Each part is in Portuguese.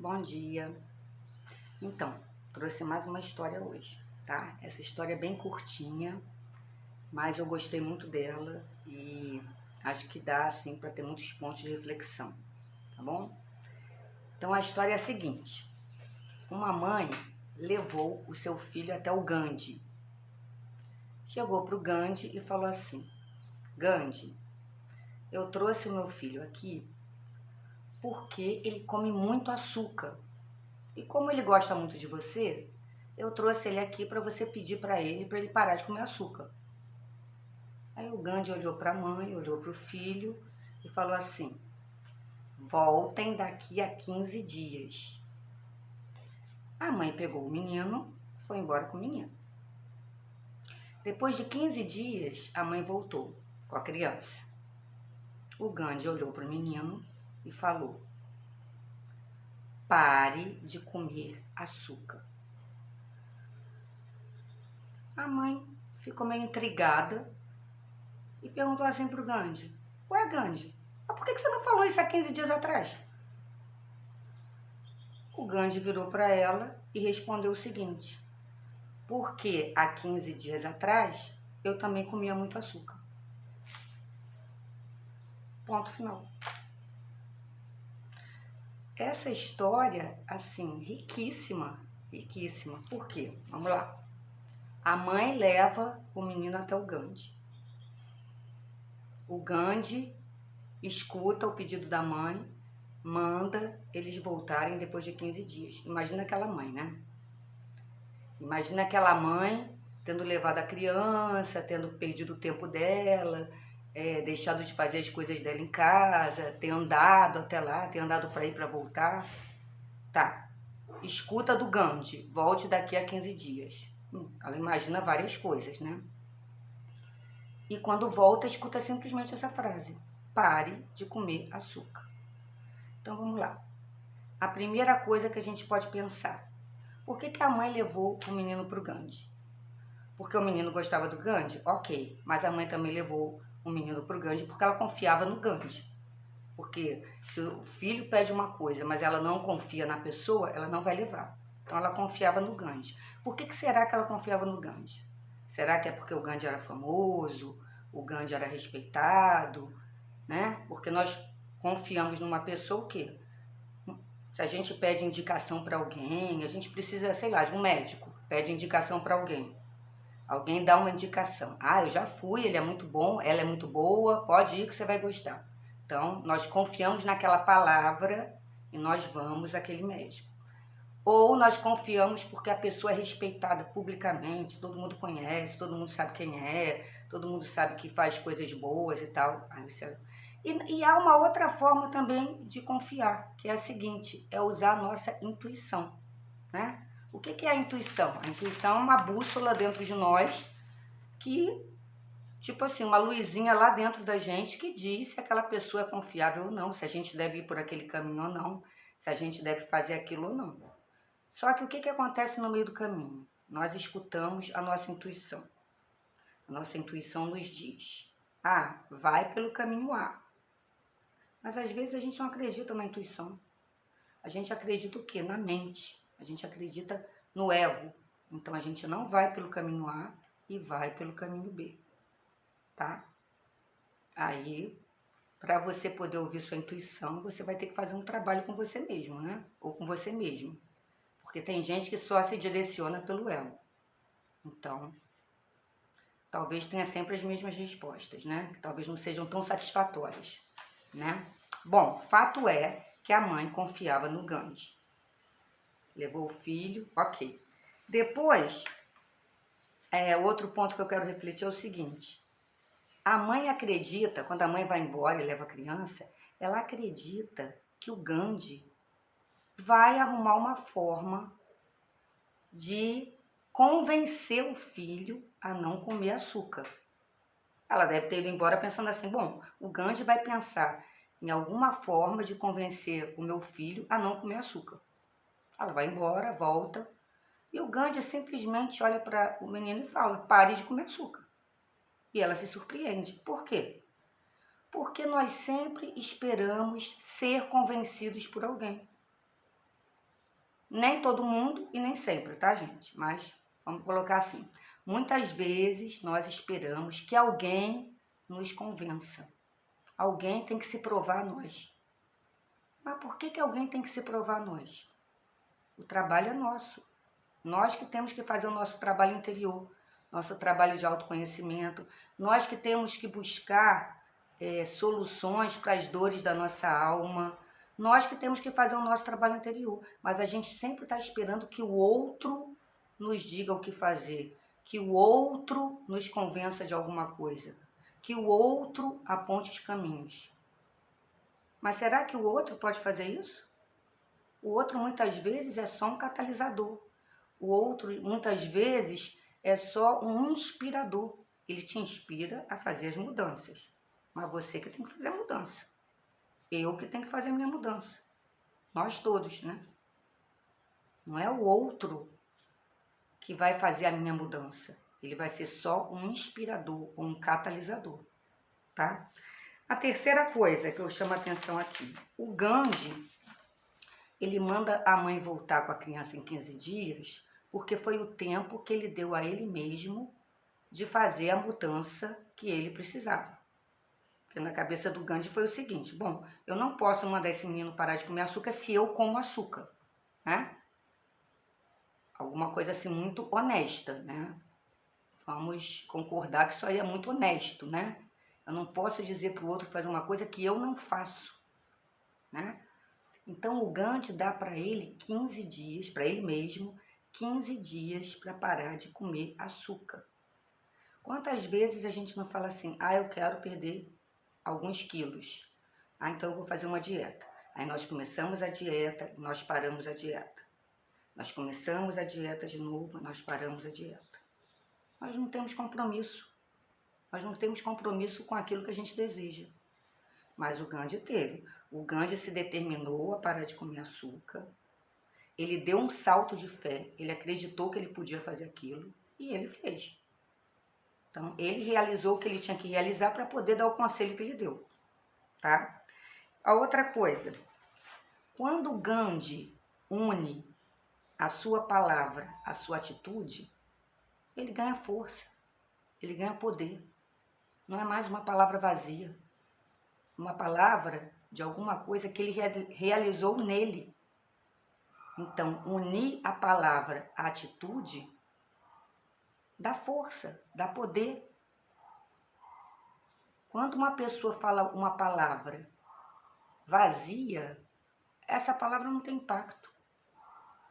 Bom dia. Então, trouxe mais uma história hoje, tá? Essa história é bem curtinha, mas eu gostei muito dela e acho que dá, assim, para ter muitos pontos de reflexão, tá bom? Então, a história é a seguinte: uma mãe levou o seu filho até o Gandhi. Chegou para o Gandhi e falou assim: Gandhi, eu trouxe o meu filho aqui porque ele come muito açúcar. E como ele gosta muito de você, eu trouxe ele aqui para você pedir para ele parar de comer açúcar. Aí o Gandhi olhou para a mãe, olhou para o filho e falou assim: voltem daqui a 15 dias. A mãe pegou o menino, foi embora com o menino. Depois de 15 dias, a mãe voltou com a criança. O Gandhi olhou para o menino e falou: pare de comer açúcar. A mãe ficou meio intrigada e perguntou assim pro Gandhi: ué, Gandhi, mas por que você não falou isso há 15 dias atrás? O Gandhi virou para ela e respondeu o seguinte: porque há 15 dias atrás eu também comia muito açúcar. Ponto final. Essa história, assim, riquíssima, riquíssima. Por quê? Vamos lá. A mãe leva o menino até o Gandhi. O Gandhi escuta o pedido da mãe, manda eles voltarem depois de 15 dias. Imagina aquela mãe, né? Imagina aquela mãe tendo levado a criança, tendo perdido o tempo dela, deixado de fazer as coisas dela em casa, ter andado até lá, ter andado para ir para voltar. Tá, escuta do Gandhi, volte daqui a 15 dias. Ela imagina várias coisas, né? E quando volta, escuta simplesmente essa frase: pare de comer açúcar. Então vamos lá. A primeira coisa que a gente pode pensar: por que a mãe levou o menino para o Gandhi? Porque o menino gostava do Gandhi? Ok, mas a mãe também levou o menino para o Gandhi porque ela confiava no Gandhi. Porque se o filho pede uma coisa, mas ela não confia na pessoa, ela não vai levar. Então ela confiava no Gandhi. Por que será que ela confiava no Gandhi? Será que é porque o Gandhi era famoso, o Gandhi era respeitado, né? Porque nós confiamos numa pessoa o quê? Se a gente pede indicação para alguém, a gente precisa, sei lá, de um médico, pede indicação para alguém. Alguém dá uma indicação. Ah, eu já fui, ele é muito bom, ela é muito boa, pode ir que você vai gostar. Então, nós confiamos naquela palavra e nós vamos àquele médico. Ou nós confiamos porque a pessoa é respeitada publicamente, todo mundo conhece, todo mundo sabe quem é, todo mundo sabe que faz coisas boas e tal. E há uma outra forma também de confiar, que é a seguinte: é usar a nossa intuição, né? O que é a intuição? A intuição é uma bússola dentro de nós que, tipo assim, uma luzinha lá dentro da gente que diz se aquela pessoa é confiável ou não, se a gente deve ir por aquele caminho ou não, se a gente deve fazer aquilo ou não. Só que o que acontece no meio do caminho? Nós escutamos a nossa intuição. A nossa intuição nos diz: ah, vai pelo caminho A. Mas às vezes a gente não acredita na intuição. A gente acredita o quê? Na mente. A gente acredita no ego. Então a gente não vai pelo caminho A e vai pelo caminho B, tá? Aí, para você poder ouvir sua intuição, você vai ter que fazer um trabalho com você mesmo, né? Ou com você mesmo. Porque tem gente que só se direciona pelo ego. Então, talvez tenha sempre as mesmas respostas, né? Que talvez não sejam tão satisfatórias, né? Bom, fato é que a mãe confiava no Gandhi. Levou o filho, ok. Depois, outro ponto que eu quero refletir é o seguinte: a mãe acredita, quando a mãe vai embora e leva a criança, ela acredita que o Gandhi vai arrumar uma forma de convencer o filho a não comer açúcar. Ela deve ter ido embora pensando assim: bom, o Gandhi vai pensar em alguma forma de convencer o meu filho a não comer açúcar. Ela vai embora, volta, e o Gandhi simplesmente olha para o menino e fala: pare de comer açúcar. E ela se surpreende. Por quê? Porque nós sempre esperamos ser convencidos por alguém. Nem todo mundo e nem sempre, tá, gente? Mas vamos colocar assim. Muitas vezes nós esperamos que alguém nos convença. Alguém tem que se provar a nós. Mas por que alguém tem que se provar a nós? O trabalho é nosso. Nós que temos que fazer o nosso trabalho interior, nosso trabalho de autoconhecimento. Nós que temos que buscar soluções para as dores da nossa alma. Nós que temos que fazer o nosso trabalho interior. Mas a gente sempre está esperando que o outro nos diga o que fazer, que o outro nos convença de alguma coisa, que o outro aponte os caminhos. Mas será que o outro pode fazer isso? O outro muitas vezes é só um catalisador. O outro muitas vezes é só um inspirador. Ele te inspira a fazer as mudanças. Mas você que tem que fazer a mudança. Eu que tenho que fazer a minha mudança. Nós todos, né? Não é o outro que vai fazer a minha mudança. Ele vai ser só um inspirador ou um catalisador, tá? A terceira coisa que eu chamo a atenção aqui. O Gandhi, ele manda a mãe voltar com a criança em 15 dias, porque foi o tempo que ele deu a ele mesmo de fazer a mudança que ele precisava. Porque na cabeça do Gandhi foi o seguinte: bom, eu não posso mandar esse menino parar de comer açúcar se eu como açúcar, né? Alguma coisa assim muito honesta, né? Vamos concordar que isso aí é muito honesto, né? Eu não posso dizer para o outro fazer uma coisa que eu não faço, né? Então o Gandhi dá para ele 15 dias, para ele mesmo, 15 dias para parar de comer açúcar. Quantas vezes a gente não fala assim: ah, eu quero perder alguns quilos. Ah, então eu vou fazer uma dieta. Aí nós começamos a dieta, nós paramos a dieta. Nós começamos a dieta de novo, nós paramos a dieta. Nós não temos compromisso. Nós não temos compromisso com aquilo que a gente deseja. Mas o Gandhi teve. O Gandhi se determinou a parar de comer açúcar. Ele deu um salto de fé. Ele acreditou que ele podia fazer aquilo e ele fez. Então, ele realizou o que ele tinha que realizar para poder dar o conselho que ele deu, tá? A outra coisa, quando o Gandhi une a sua palavra, a sua atitude, ele ganha força, ele ganha poder. Não é mais uma palavra vazia, uma palavra de alguma coisa que ele realizou nele. Então, unir a palavra à atitude dá força, dá poder. Quando uma pessoa fala uma palavra vazia, essa palavra não tem impacto.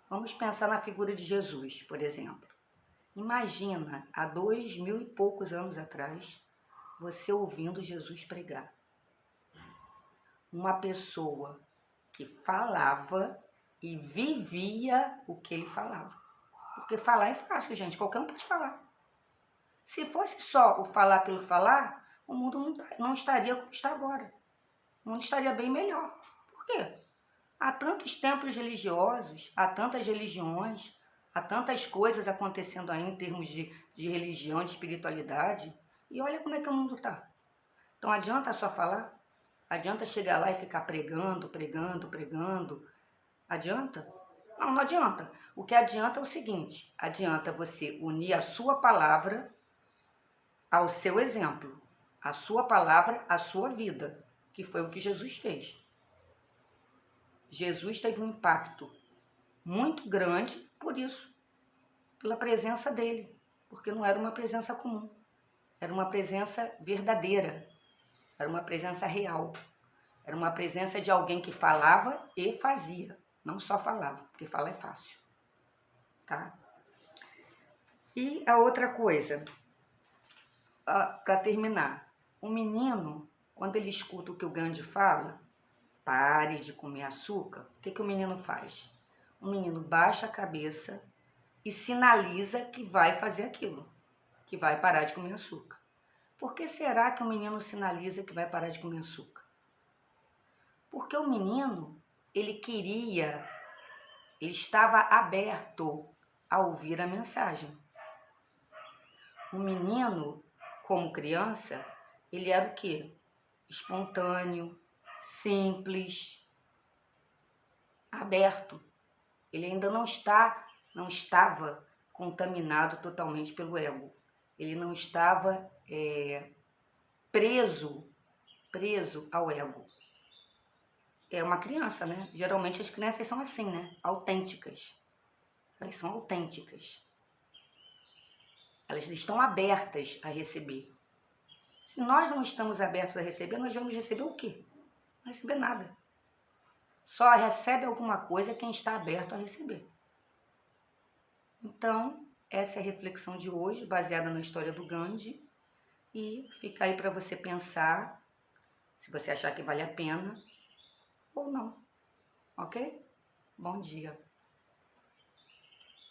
Vamos pensar na figura de Jesus, por exemplo. Imagina, há 2000 e poucos anos atrás, você ouvindo Jesus pregar. Uma pessoa que falava e vivia o que ele falava. Porque falar é fácil, gente, qualquer um pode falar. Se fosse só o falar pelo falar, o mundo não estaria como está agora. O mundo estaria bem melhor. Por quê? Há tantos templos religiosos, há tantas religiões, há tantas coisas acontecendo aí em termos de religião, de espiritualidade. E olha como é que o mundo está. Então adianta só falar? Adianta chegar lá e ficar pregando, pregando, pregando? Adianta? Não, não adianta. O que adianta é o seguinte: adianta você unir a sua palavra ao seu exemplo, a sua palavra à sua vida, que foi o que Jesus fez. Jesus teve um impacto muito grande por isso, pela presença dele, porque não era uma presença comum, era uma presença verdadeira, era uma presença real, era uma presença de alguém que falava e fazia, não só falava, porque falar é fácil, tá? E a outra coisa, para terminar, o menino, quando ele escuta o que o Gandhi fala, pare de comer açúcar, o que o menino faz? O menino baixa a cabeça e sinaliza que vai fazer aquilo, que vai parar de comer açúcar. Por que será que o menino sinaliza que vai parar de comer açúcar? Porque o menino, ele estava aberto a ouvir a mensagem. O menino, como criança, ele era o quê? Espontâneo, simples, aberto. Ele ainda não estava contaminado totalmente pelo ego. Ele não estava preso ao ego. É uma criança, né? Geralmente as crianças são assim, né? Autênticas. Elas são autênticas. Elas estão abertas a receber. Se nós não estamos abertos a receber, nós vamos receber o quê? Não receber nada. Só recebe alguma coisa quem está aberto a receber. Então, essa é a reflexão de hoje, baseada na história do Gandhi. E fica aí para você pensar, se você achar que vale a pena ou não. Ok? Bom dia.